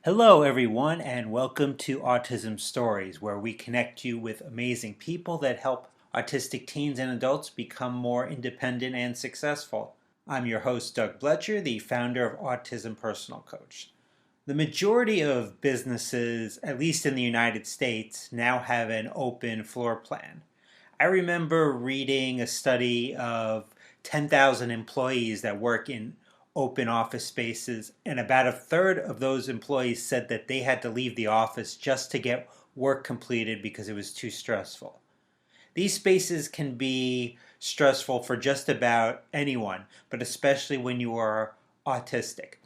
Hello, everyone, and welcome to Autism Stories, where we connect you with amazing people that help autistic teens and adults become more independent and successful. I'm your host, Doug Bletcher, the founder of Autism Personal Coach. The majority of businesses, at least in the United States, now have an open floor plan. I remember reading a study of 10,000 employees that work in open office spaces, and about a third of those employees said that they had to leave the office just to get work completed because it was too stressful. These spaces can be stressful for just about anyone, but especially when you are autistic.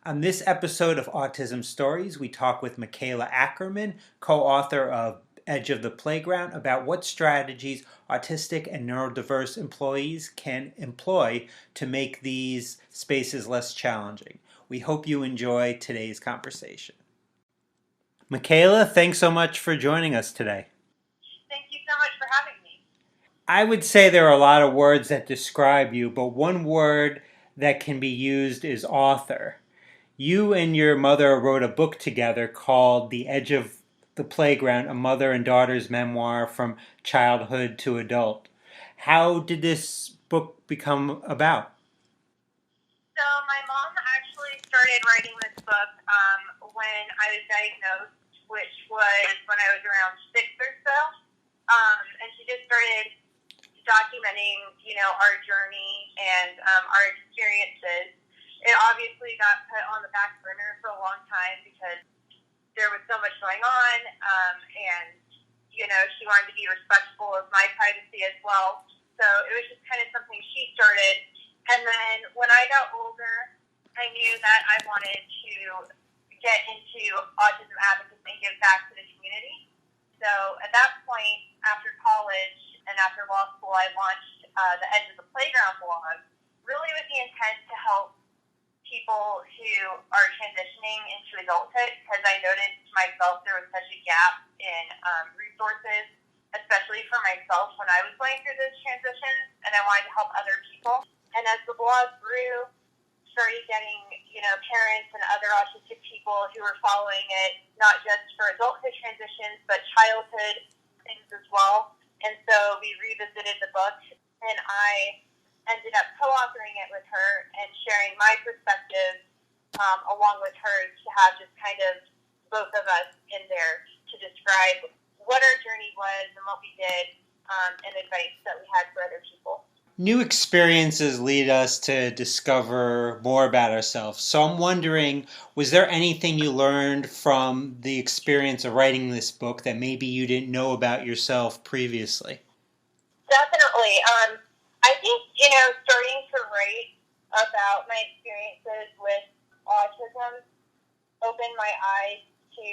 On this episode of Autism Stories, we talk with Mikhaela Ackerman, co-author of Edge of the Playground, about what strategies autistic and neurodiverse employees can employ to make these spaces less challenging. We hope you enjoy today's conversation. Mikhaela, thanks so much for joining us today. Thank you so much for having me. I would say there are a lot of words that describe you, but one word that can be used is author. You and your mother wrote a book together called The Edge of the Playground, a mother and daughter's memoir from childhood to adult. How did this book become about? So my mom actually started writing this book when I was diagnosed, which was when I was around 6 or so. And she just started documenting, our journey and our experiences. It obviously got put on the back burner for a long time because there was so much going on, and, she wanted to be respectful of my privacy as well. So it was just kind of something she started. And then when I got older, I knew that I wanted to get into autism advocacy and give back to the community. So at that point, after college and after law school, I launched the Edge of the Playground blog, really with the intent to help people who are transitioning into adulthood, because I noticed myself there was such a gap in resources, especially for myself when I was going through those transitions, and I wanted to help other people. And as the blog grew, started getting, parents and other autistic people who were following it, not just for adulthood transitions, but childhood things as well. And so we revisited the book, and I ended up co-authoring it with her and sharing my perspective along with hers to have just kind of both of us in there to describe what our journey was and what we did and advice that we had for other people. New experiences lead us to discover more about ourselves. So I'm wondering, was there anything you learned from the experience of writing this book that maybe you didn't know about yourself previously? Definitely. I think, starting to write about my experiences with autism opened my eyes to,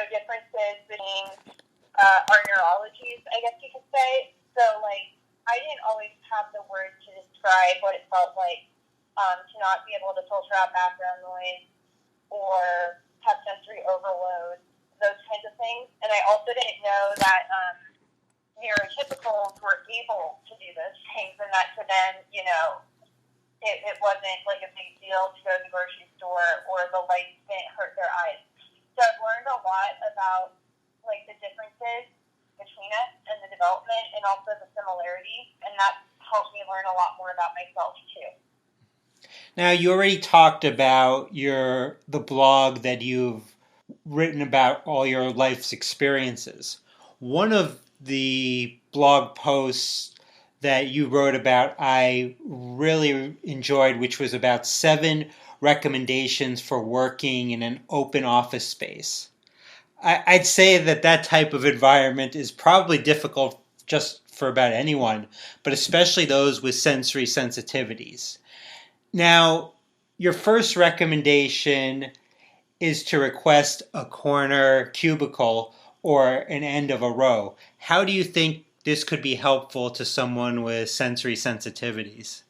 differences between our neurologies, I guess you could say. So, I didn't always have the words to describe what it felt like to not be able to filter out background noise or have sensory overload, those kinds of things. And I also didn't know that neurotypicals were able to do those things, and that to them, it wasn't like a big deal to go to the grocery store or the lights didn't hurt their eyes. So I've learned a lot about the differences between us and the development, and also the similarities, and that helped me learn a lot more about myself too. Now, you already talked about the blog that you've written about all your life's experiences. One of the blog posts that you wrote about I really enjoyed, which was about 7 recommendations for working in an open office space. I'd say that type of environment is probably difficult just for about anyone, but especially those with sensory sensitivities. Now, your first recommendation is to request a corner cubicle or an end of a row. How do you think this could be helpful to someone with sensory sensitivities?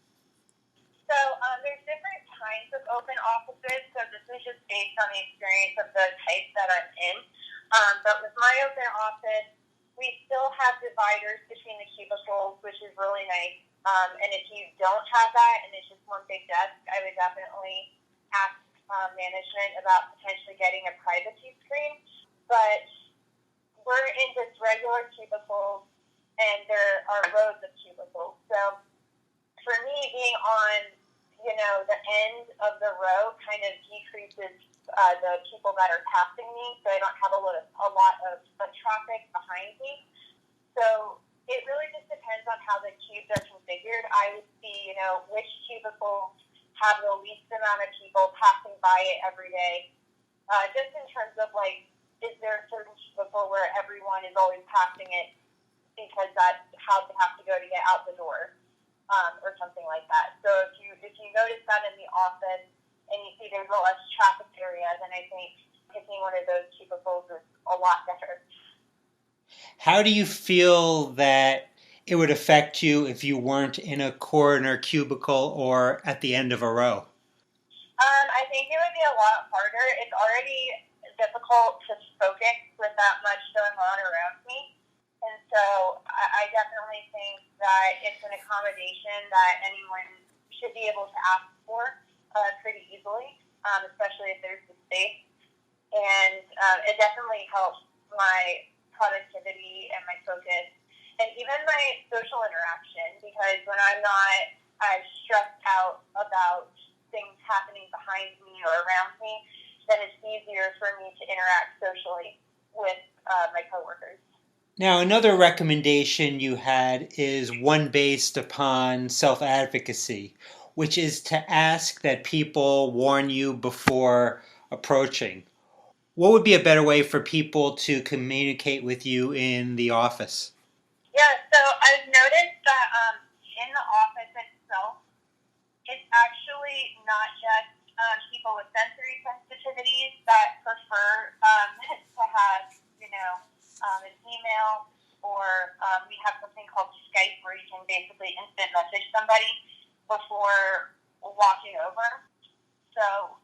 So there's different kinds of open offices, so this is just based on the experience of the type that I'm in. But with my open office, we still have dividers between the cubicles, which is really nice. And if you don't have that and it's just one big desk, I would definitely ask management about potentially getting a privacy screen, but we're in just regular cubicles, and there are rows of cubicles. So for me, being on, the end of the row kind of decreases the people that are passing me, so I don't have a lot of traffic behind me. So it really just depends on how the cubes are configured. I would see, which cubicles have the least amount of people passing by it every day. Just in terms of, is there a certain cubicle where everyone is always passing it because that's how they have to go to get out the door, or something like that. So if you notice that in the office and you see there's a less traffic area, then I think picking one of those cubicles is a lot better. How do you feel that it would affect you if you weren't in a corner cubicle or at the end of a row? I think it would be a lot harder. It's already difficult to focus with that much going on around me. And so I definitely think that it's an accommodation that anyone should be able to ask for pretty easily, especially if there's the space. And it definitely helps my productivity and my focus and even my social interaction, because when I'm not as stressed out about things happening behind me or around me, then it's easier for me to interact socially with my coworkers. Now, another recommendation you had is one based upon self-advocacy, which is to ask that people warn you before approaching. What would be a better way for people to communicate with you in the office? Yeah, so I've noticed that in the office itself, it's actually not just people with sensory sensitivities that prefer to have, an email, or we have something called Skype where you can basically instant message somebody before walking over. So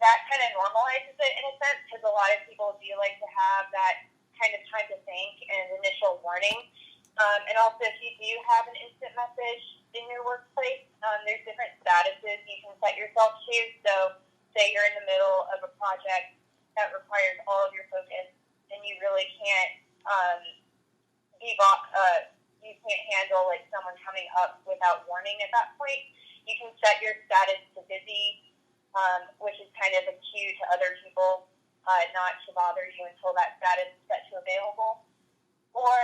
that kind of normalizes it in a sense, because a lot of people do like to have that kind of time to think and initial warning. And also, if you do have an instant message in your workplace, there's different statuses you can set yourself to. So say you're in the middle of a project that requires all of your focus, and you really can't you can't handle someone coming up without warning at that point. You can set your status to busy, which is kind of a cue to other people not to bother you until that status is set to available. Or,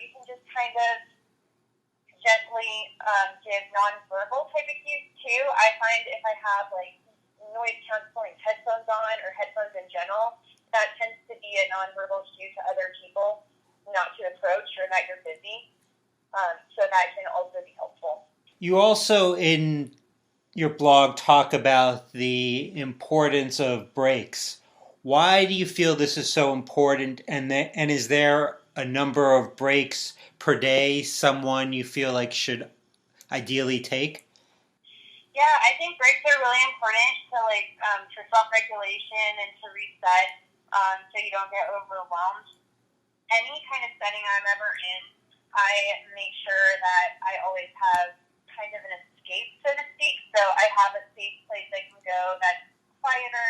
you can just kind of gently give nonverbal type of cues too. I find if I have noise canceling headphones on, or headphones in general, that tends to be a nonverbal cue to other people not to approach, or that you're busy. So that can also be helpful. You also, in your blog, talk about the importance of breaks. Why do you feel this is so important? And is there a number of breaks per day someone you feel like should ideally take? Yeah, I think breaks are really important to for self-regulation and to reset, so you don't get overwhelmed. Any kind of setting I'm ever in, I make sure that I always have kind of an escape, so to speak. So I have a safe place I can go that's quieter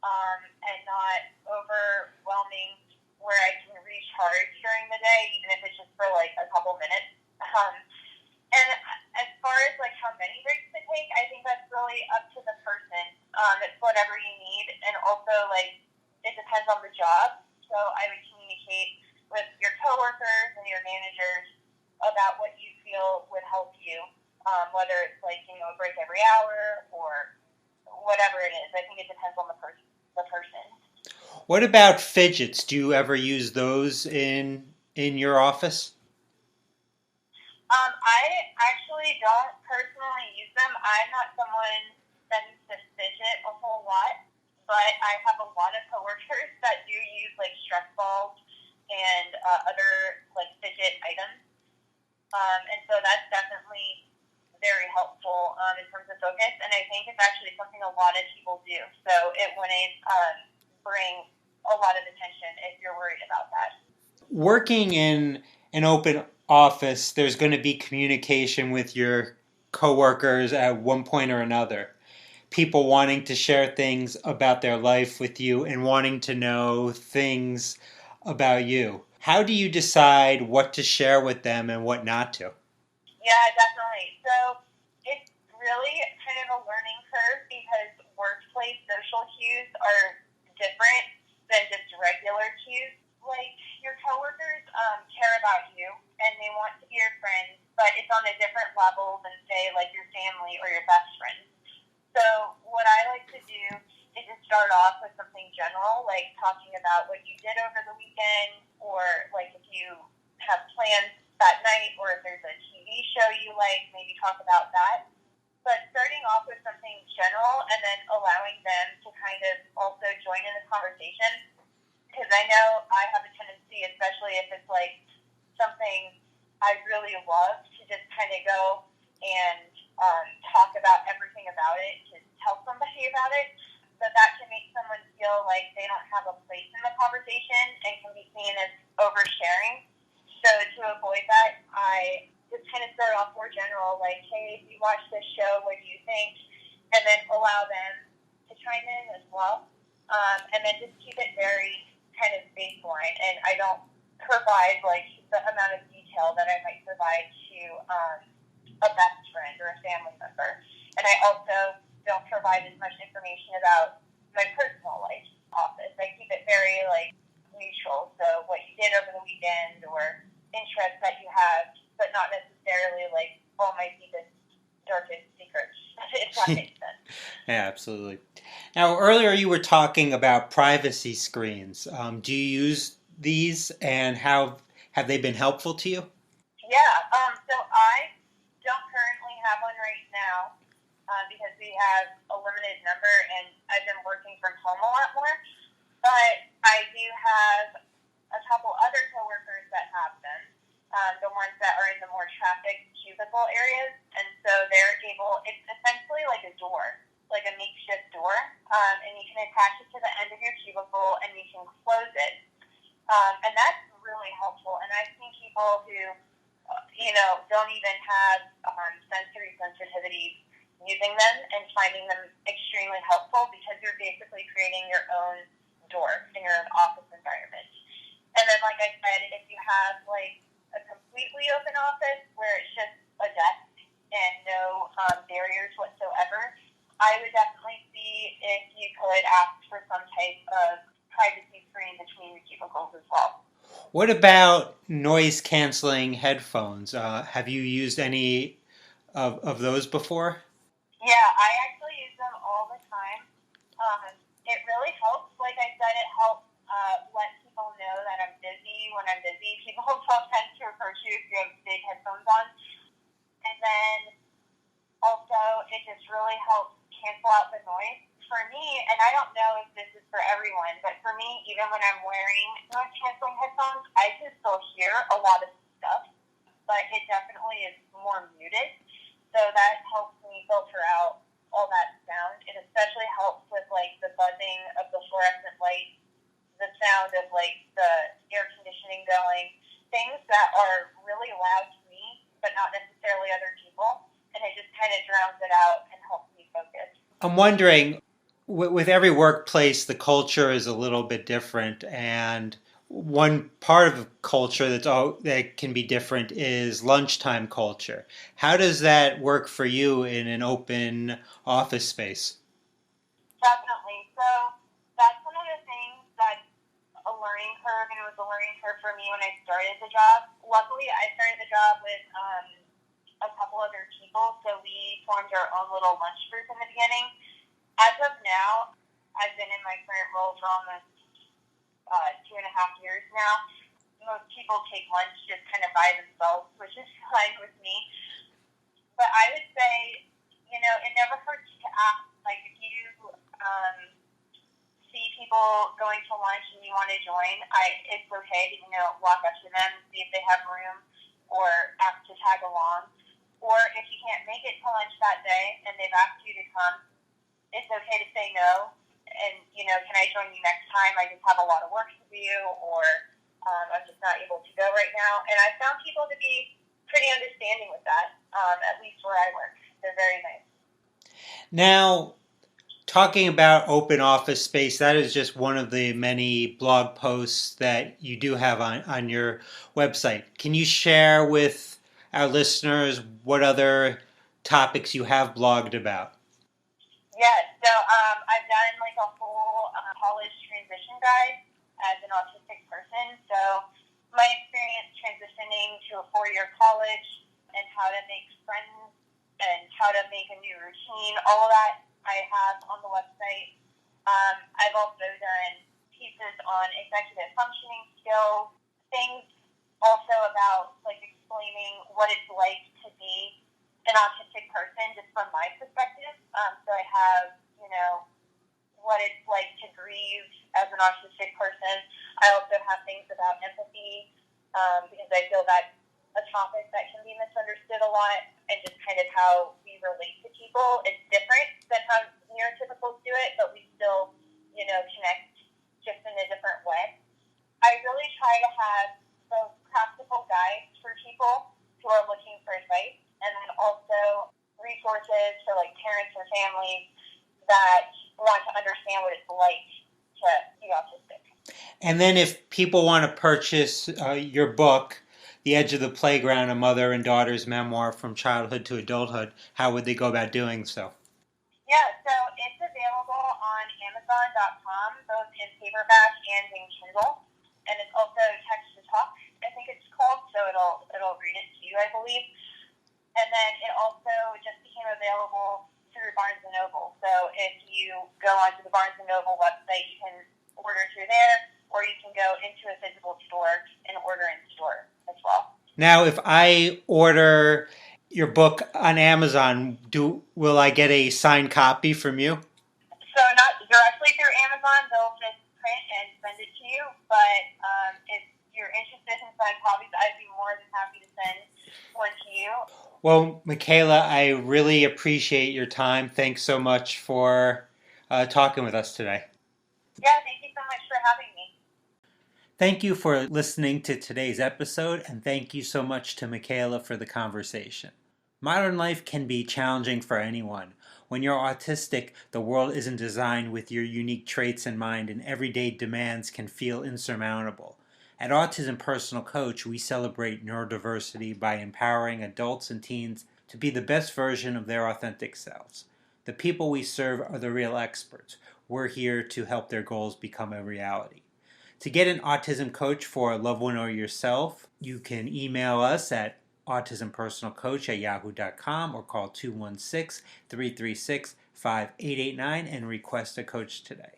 and not overwhelming, where I can recharge during the day, even if it's just for a couple minutes. And as far as how many breaks to take, I think that's really up to the person. It's whatever you need, and also it depends on the job. So I would communicate with your coworkers and your managers about what you feel would help you, whether it's a break every hour or whatever it is. I think it depends on the person. What about fidgets? Do you ever use those in your office? I actually don't personally use them. I'm not someone that needs to fidget a whole lot, but I have a lot of coworkers that do use stress balls and other fidget items, and so that's definitely very helpful in terms of focus. And I think it's actually something a lot of people do. So it wouldn't bring a lot of attention if you're worried about that. Working in an open office, there's going to be communication with your coworkers at one point or another. people wanting to share things about their life with you and wanting to know things about you. How do you decide what to share with them and what not to? Yeah, definitely. So it's really kind of a learning curve because workplace social cues are different than just regular cues. Like your coworkers care about you and they want to be your friends, but it's on a different level than say like your family or your best friend. So what I like to do is just start off with something general, like talking about what you did over the weekend, or like if you have plans that night, or if there's a TV show you like, maybe talk about that. But starting off with something general and then allowing them to kind of also join in the conversation. Because I know I have a tendency, especially if it's like something I really love, to just kind of go and talk about everything about it, to tell somebody about it. But that can make someone feel like they don't have a place in the conversation and can be seen as oversharing. So to avoid that, I just kind of start off more general, like, hey, if you watch this show, what do you think? And then allow them to chime in as well. And then just keep it very kind of baseline. And I don't provide, like, the amount of detail that I might provide to a best friend or a family member. And I also don't provide as much information about my personal life office. I keep it very, like, neutral. So what you did over the weekend or interests that you have, but not necessarily, like, all my deepest, darkest secrets, if that makes sense. Yeah, absolutely. Now, earlier you were talking about privacy screens. Do you use these, and how have they been helpful to you? Yeah, so I don't currently have one right now because we have a limited number and I've been working from home a lot more. But I do have a couple other coworkers that have them, the ones that are in the more traffic cubicle areas. And so they're able, it's essentially like a door, like a makeshift door, and you can attach it to the end of your cubicle and you can close it. And that's really helpful. And I've seen people who, don't even have sensory sensitivity using them and finding them extremely helpful because you're basically creating your own door in your own office environment. And then, like I said, if you have like a completely open office where it's just a desk and no barriers whatsoever, I would definitely see if you could ask for some type of privacy screen between your cubicles as well. What about noise canceling headphones? Have you used any of those before? Yeah, I actually use them all the time. It really helps. Like I said, it helps let people know that I'm busy when I'm busy. People don't tend to approach you if you have big headphones on. And then also, it just really helps cancel out the noise. For me, and I don't know if this is for everyone, but for me, even when I'm wearing noise canceling headphones, I can still hear a lot of stuff, but it definitely is more muted. So that helps me filter out all that sound. It especially helps with like the buzzing of the fluorescent light, the sound of like the air conditioning going, things that are really loud to me, but not necessarily other people. And it just kind of drowns it out and helps me focus. I'm wondering, with every workplace, the culture is a little bit different, and one part of the culture that can be different is lunchtime culture. How does that work for you in an open office space? Definitely. So that's one of the things that's a learning curve, and it was a learning curve for me when I started the job. Luckily, I started the job with a couple other people, so we formed our own little lunch group in the beginning. As of now, I've been in my current role for almost 2.5 years now. Most people take lunch just kind of by themselves, which is fine with me. But I would say, it never hurts to ask, like, if you see people going to lunch and you want to join, it's okay to, walk up to them and see if they have room or ask to tag along. Or if you can't make it to lunch that day and they've asked you to come, it's okay to say no. And, can I join you next time? I just have a lot of work to do, or I'm just not able to go right now. And I found people to be pretty understanding with that, at least where I work. They're very nice. Now, talking about open office space, that is just one of the many blog posts that you do have on your website. Can you share with our listeners what other topics you have blogged about? Yes, so I've done like a whole college transition guide as an autistic person. So my experience transitioning to a 4-year college and how to make friends and how to make a new routine, all of that I have on the website. I've also done pieces on executive functioning skills, things also about like explaining what it's like to be an autistic person just from my perspective. So I have, what it's like to grieve as an autistic person. I also have things about empathy because I feel that's a topic that can be misunderstood a lot, and just kind of how we relate to people. It's different than how neurotypicals do it, but we still, connect just in a different way. I really try to have those practical guides for people who are looking for advice, and then also resources for like parents or families that want to understand what it's like to be autistic. And then if people want to purchase your book, The Edge of the Playground, A Mother and Daughter's Memoir from Childhood to Adulthood, how would they go about doing so? Yeah, so it's available on Amazon.com, both in paperback and in Kindle. And it's also text to talk, I think it's called, so it'll read it to you, I believe. And then it also just became available through Barnes & Noble. So if you go onto the Barnes & Noble website, you can order through there, or you can go into a physical store and order in store as well. Now, if I order your book on Amazon, will I get a signed copy from you? So not directly through Amazon, they'll just print and send it to you. But if you're interested in signed copies, I'd be more than happy to send one to you. Well, Mikhaela, I really appreciate your time. Thanks so much for talking with us today. Yeah, thank you so much for having me. Thank you for listening to today's episode, and thank you so much to Mikhaela for the conversation. Modern life can be challenging for anyone. When you're autistic, the world isn't designed with your unique traits in mind, and everyday demands can feel insurmountable. At Autism Personal Coach, we celebrate neurodiversity by empowering adults and teens to be the best version of their authentic selves. The people we serve are the real experts. We're here to help their goals become a reality. To get an autism coach for a loved one or yourself, you can email us at autismpersonalcoach@yahoo.com or call 216-336-5889 and request a coach today.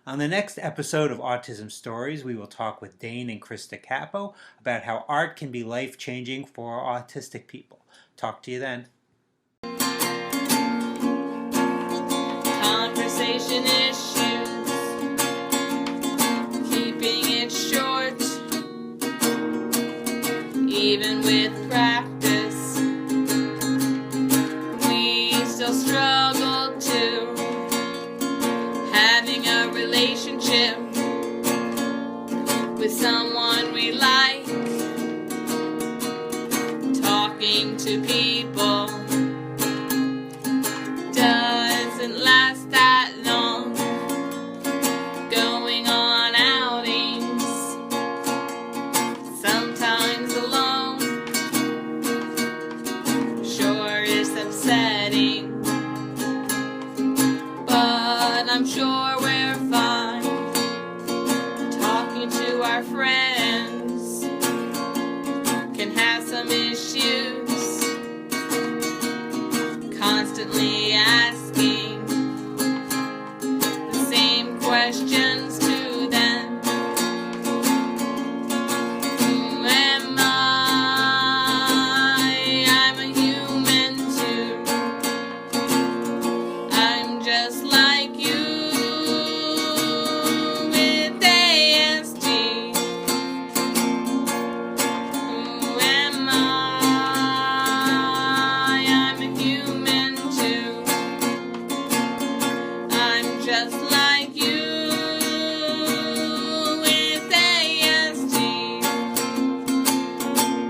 On the next episode of Autism Stories, we will talk with Dane and Krista Capo about how art can be life-changing for autistic people. Talk to you then. Conversation issues, keeping it short, even with practice, we still struggle to having a relationship with someone we like, talking to people